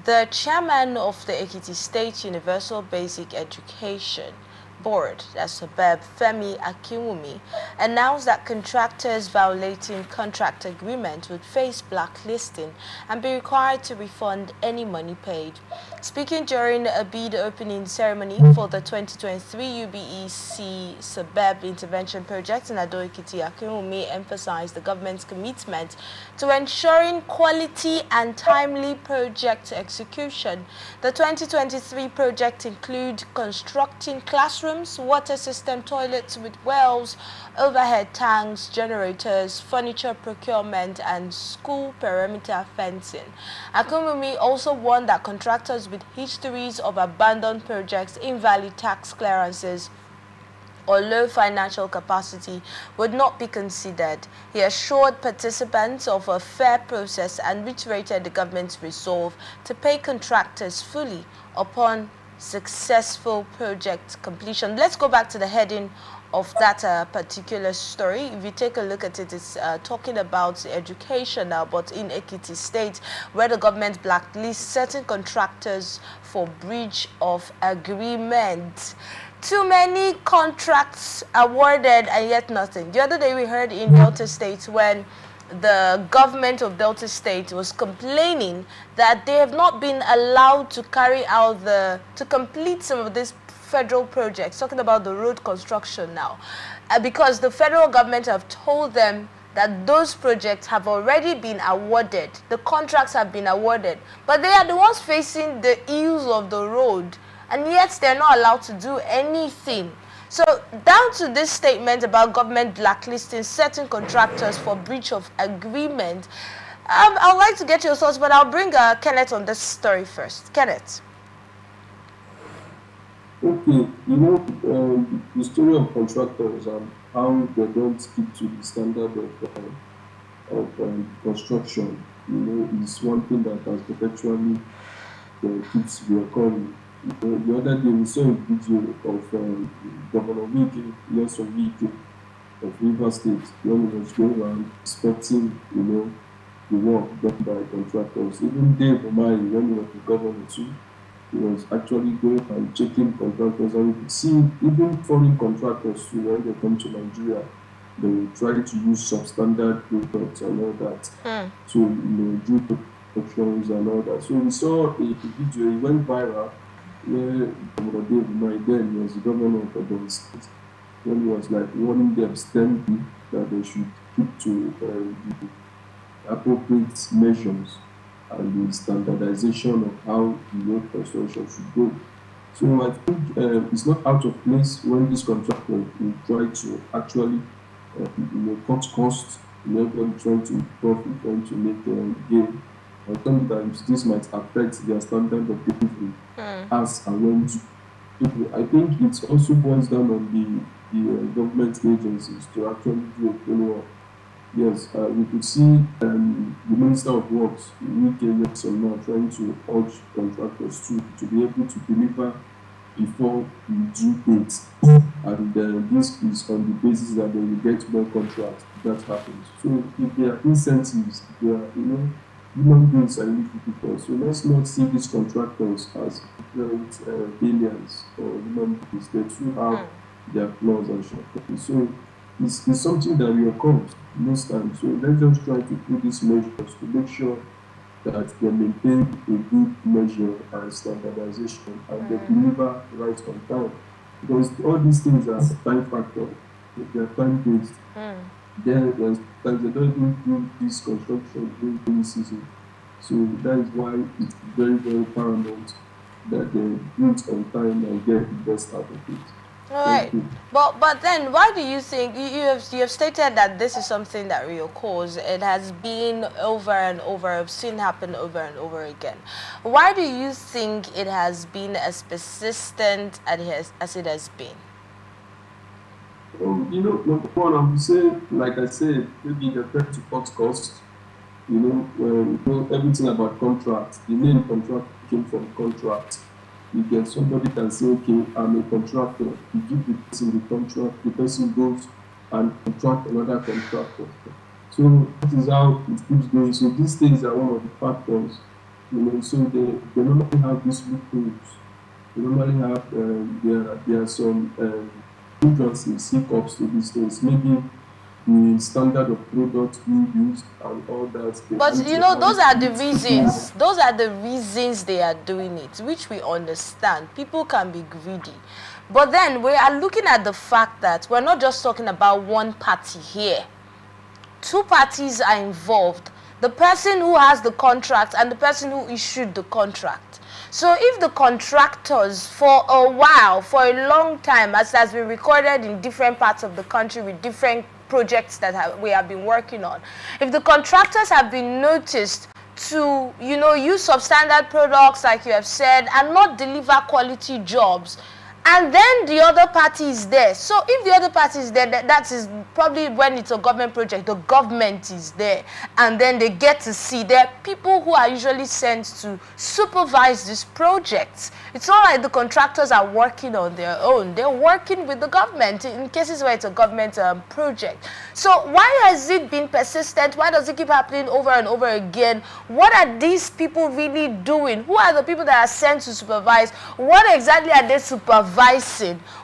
The chairman of the Ekiti State Universal Basic Education Board, that's SUBEB, Femi Akinwumi, announced that contractors violating contract agreement would face blacklisting and be required to refund any money paid. Speaking during a bid opening ceremony for the 2023 UBEC SUBEB intervention project in Ado-Ekiti, Akinwumi emphasized the government's commitment to ensuring quality and timely project execution. The 2023 project include constructing classrooms, water system toilets with wells, overhead tanks, generators, furniture procurement, and school perimeter fencing. Akinwumi also warned that contractors with histories of abandoned projects, invalid tax clearances, or low financial capacity would not be considered. He assured participants of a fair process and reiterated the government's resolve to pay contractors fully upon successful project completion. Let's go back to the heading of that particular story. If you take a look at it, it's talking about education now, but in Ekiti State, where the government blacklists certain contractors for breach of agreement. Too many contracts awarded and yet nothing. The other day we heard in Delta State when the government of Delta State was complaining that they have not been allowed to carry out to complete some of these federal projects, talking about the road construction now, because the federal government have told them that those projects have already been awarded, the contracts have been awarded, but they are the ones facing the ills of the road, and yet they're not allowed to do anything. So down to this statement about government blacklisting certain contractors for breach of agreement, I'd like to get your thoughts, but I'll bring Kenneth on this story first. Kenneth. Okay, the story of contractors and how they don't keep to the standard of construction, is one thing that has perpetually keeps reoccurring. The other day we saw a video of Governor Wike, Nelson Wike of River State, when he was going around inspecting, the work done by contractors. Even Dave Omai, when he was the governor too, he was actually going and checking contractors, and you could see even foreign contractors too, when they come to Nigeria, they will try to use substandard products and all that to do constructions and all that. So we saw a video, it went viral, where Governor Dave Umai then was the governor of the state, when he was like warning them sternly that they should keep to the appropriate measures and the standardization of how the road construction should go. So I think it's not out of place when this contractor will try to actually cut costs, everybody trying to profit, trying to make gain. Sometimes this might affect their standard of delivery as and when I think it also boils down on the government agencies to actually do a follow-up. Yes, we could see the Minister of Works, Wike Nelson, now trying to urge contractors to be able to deliver before the due date, and this is on the basis that they will get more contracts if that happens. So if there are incentives, there are, human beings are really people. So let's not see these contractors as different aliens or human beings. They too have their flaws and shortcomings. So it's something that reoccurs most times. So let's just try to put these measures to make sure that they maintain a good measure and standardization and they deliver right on time. Because all these things are time factor, they are time based. Then there's times they don't even do this construction during rainy season. So that is why it's very, very paramount that they do it on time and get the best out of it. All right. But then why do you think you have stated that this is something that reoccurs? It has been over and over, I've seen happen over and over again. Why do you think it has been as persistent as it has been? Number one, I would say, like I said, maybe they're trying to cut costs. Everything about contract. The name contract came from contract. You get somebody can say, okay, I'm a contractor. You give the person the contract, the person goes and contract another contractor. So that is how it keeps going. So these things are one of the factors So they normally have these loopholes. They normally have there are some hindrances, hiccups to these things. Maybe the standard of product being used and all that. But those are the reasons. Those are the reasons they are doing it, which we understand. People can be greedy. But then we are looking at the fact that we're not just talking about one party here. Two parties are involved. The person who has the contract and the person who issued the contract. So if the contractors for a while, for a long time, as has been recorded in different parts of the country with different projects that we have been working on, if the contractors have been noticed to, use substandard products like you have said and not deliver quality jobs, and then the other party is there. So if the other party is there, that is probably when it's a government project, the government is there. And then they get to see there are people who are usually sent to supervise these projects. It's not like the contractors are working on their own. They're working with the government in cases where it's a government project. So why has it been persistent? Why does it keep happening over and over again? What are these people really doing? Who are the people that are sent to supervise? What exactly are they supervising?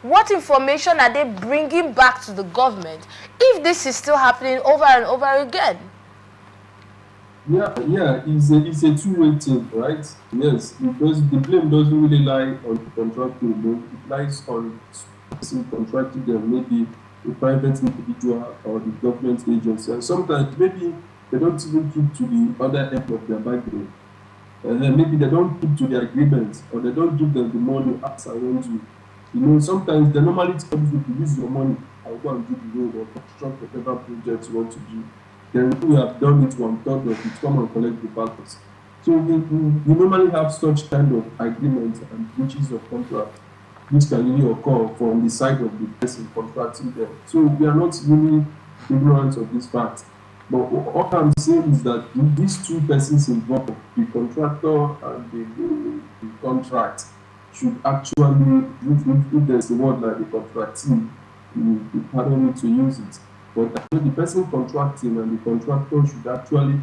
What information are they bringing back to the government if this is still happening over and over again? Yeah, it's a two-way thing, right? Yes, because the blame doesn't really lie on the contractor, it lies on the person contracting them, maybe a private individual or the government agency. And sometimes maybe they don't even keep to the other end of their bargain. Maybe they don't keep to the agreement, or they don't give them the money as I want to. Sometimes they normally tell you to use your money and go and do the road or construct whatever project you want to do. Then we have done it 1/3 of it, come and collect the balance. So we normally have such kind of agreements and breaches of contract which can really occur from the side of the person contracting them. So we are not really ignorant of this fact. But what I'm saying is that these two persons involved, the contractor and the contract, should actually, if there's a word like the contracting, you pardon me to use it, but the person contracting and the contractor should actually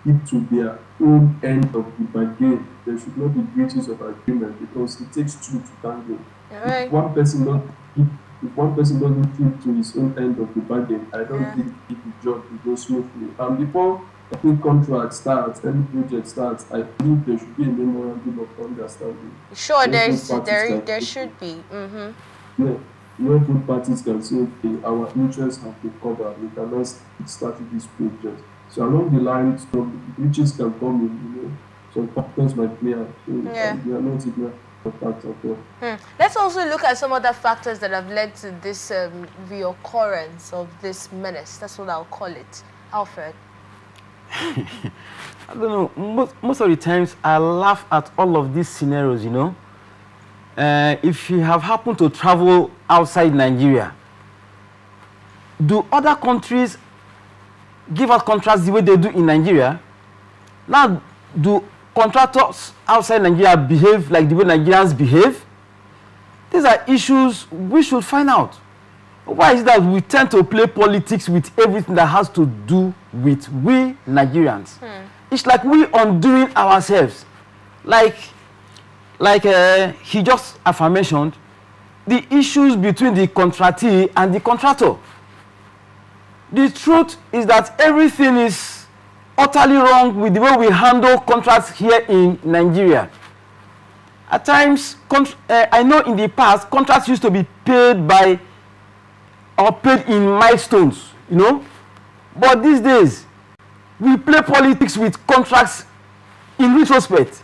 keep to their own end of the bargain. There should not be breaches of agreement because it takes two to tango. Right. If one person doesn't keep to his own end of the bargain, I don't think the job will go smoothly. And before any contract starts, any project starts, I believe there should be a memorandum of understanding. Sure, there should be. Mm-hmm. Yeah, both parties can say, okay, our interests have been covered. We cannot start this project. So along the line, some breaches can come in. Some factors might play out. So we are not ignorant. Let's also look at some other factors that have led to this reoccurrence of this menace. That's what I'll call it. Alfred. I don't know. Most of the times I laugh at all of these scenarios, If you have happened to travel outside Nigeria, do other countries give out contracts the way they do in Nigeria? Now, do contractors outside Nigeria behave like the way Nigerians behave? These are issues we should find out. Why is it that we tend to play politics with everything that has to do with we Nigerians? It's like we undoing ourselves. Like he just affirmed, the issues between the contractee and the contractor. The truth is that everything is utterly wrong with the way we handle contracts here in Nigeria. At times, I know in the past, contracts used to be paid paid in milestones, But these days, we play politics with contracts in retrospect,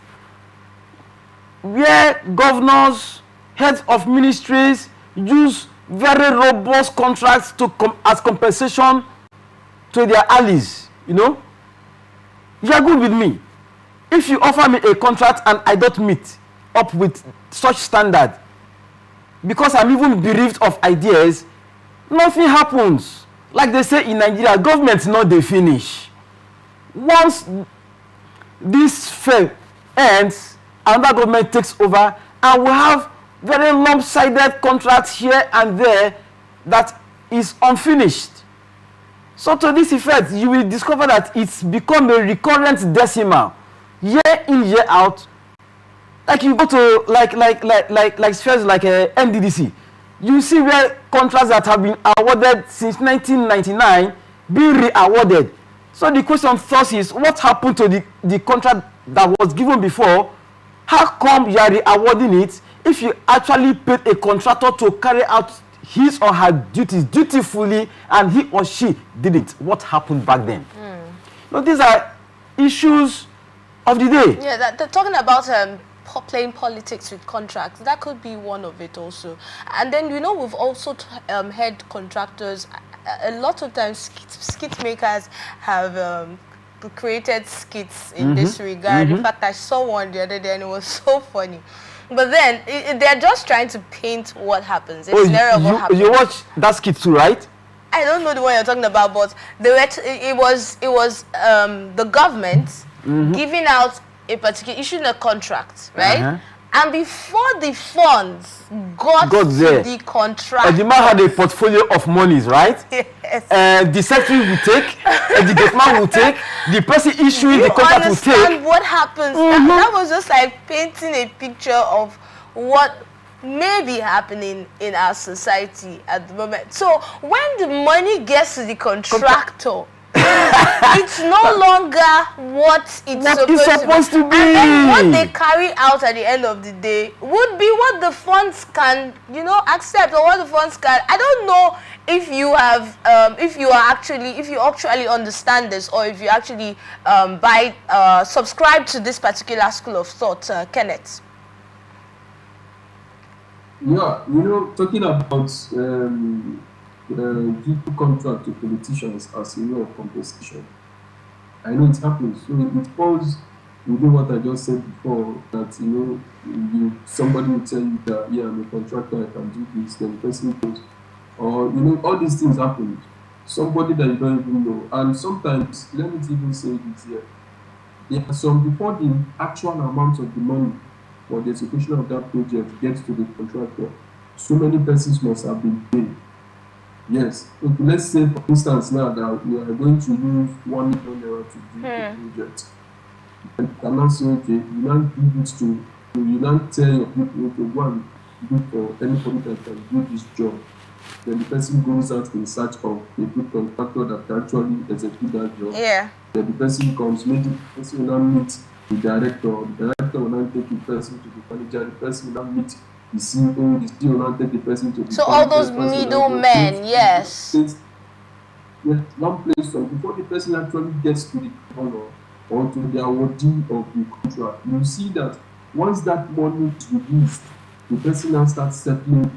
where governors, heads of ministries use very robust contracts as compensation to their allies, You are good with me. If you offer me a contract and I don't meet up with such standard, because I'm even bereaved of ideas, nothing happens. Like they say in Nigeria, governments know they finish. Once this fair ends, another government takes over, and we have very lopsided contracts here and there that is unfinished. So to this effect, you will discover that it's become a recurrent decimal year in, year out. Like you go to like spheres like NDDC, you see where contracts that have been awarded since 1999 being re-awarded. So the question first is, what happened to the contract that was given before? How come you are re-awarding it if you actually paid a contractor to carry out his or her duties dutifully and he or she did it? What happened back then? No, these are issues of the day. Yeah, they're talking about playing politics with contracts. That could be one of it also. And then, you know, we've also heard contractors, a lot of times skit makers have created skits in this regard. In fact, I saw one the other day and it was so funny. But then they're just trying to paint what happens. It's scenario of what happens. You watch that skit too, right? I don't know the one you're talking about, but it was the government giving out a particular, issuing a contract, right? And before the funds got to the contract, the man had a portfolio of monies, right? Yes. The secretary will take, the gateman will take, the person issuing the contract will take. You understand what happens? That was just like painting a picture of what may be happening in our society at the moment. So when the money gets to the contractor, it's no longer what it's supposed to be. And then what they carry out at the end of the day would be what the funds can, you know, accept, or what the funds can. I don't know if you have, if you actually understand this, or if you actually subscribe to this particular school of thought, Kenneth. Yeah, you know, talking about people contract to politicians as a way of compensation. I know it happens. So it falls within what I just said before, that, you know, somebody will tell you that, yeah, I'm a contractor, I can do this, then the person goes, or, you know, all these things happen. Somebody that you don't even know. And sometimes, let me even say this here, there are some, before the actual amount of the money for the execution of that project gets to the contractor, so many persons must have been paid. Yes. So let's say, for instance, now that we are going to use 1 million naira to do the project. And you cannot say, okay, you now give it to, you now tell your people, okay, go and do for anybody that can do this job. Then the person goes out in search of a good contractor that can actually execute that job. Yeah. Then the person comes, maybe the person will now meet the director will now take the person to the manager, the person will now meet the CEO, the CEO will now take the person to the so all those middlemen, yes. Yes, one place, so before the person actually gets to the corner or to the awardee of the contract, you see that once that money is released, the person now starts settling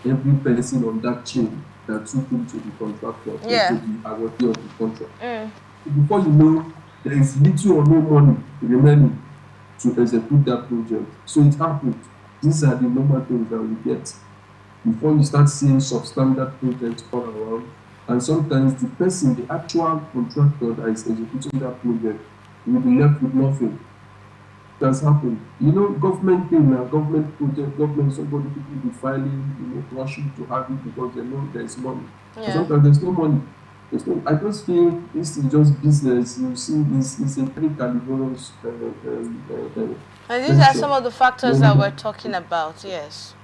every person on that chain that took him to the contractor, to the awardee of the contract. Before you know, there is little or no money remaining to execute that project. So it happens. These are the normal things that we get before you start seeing substandard projects all around. And sometimes the person, the actual contractor that is executing that project, will be left with nothing. That's happened. You know, government thing now, government project, government, somebody people be filing, you know, rushing to have it because they know there's money. Sometimes there's no money. I just feel this is just business. You see, it's a very carnivorous. And these are some of the factors that we're talking about, yes.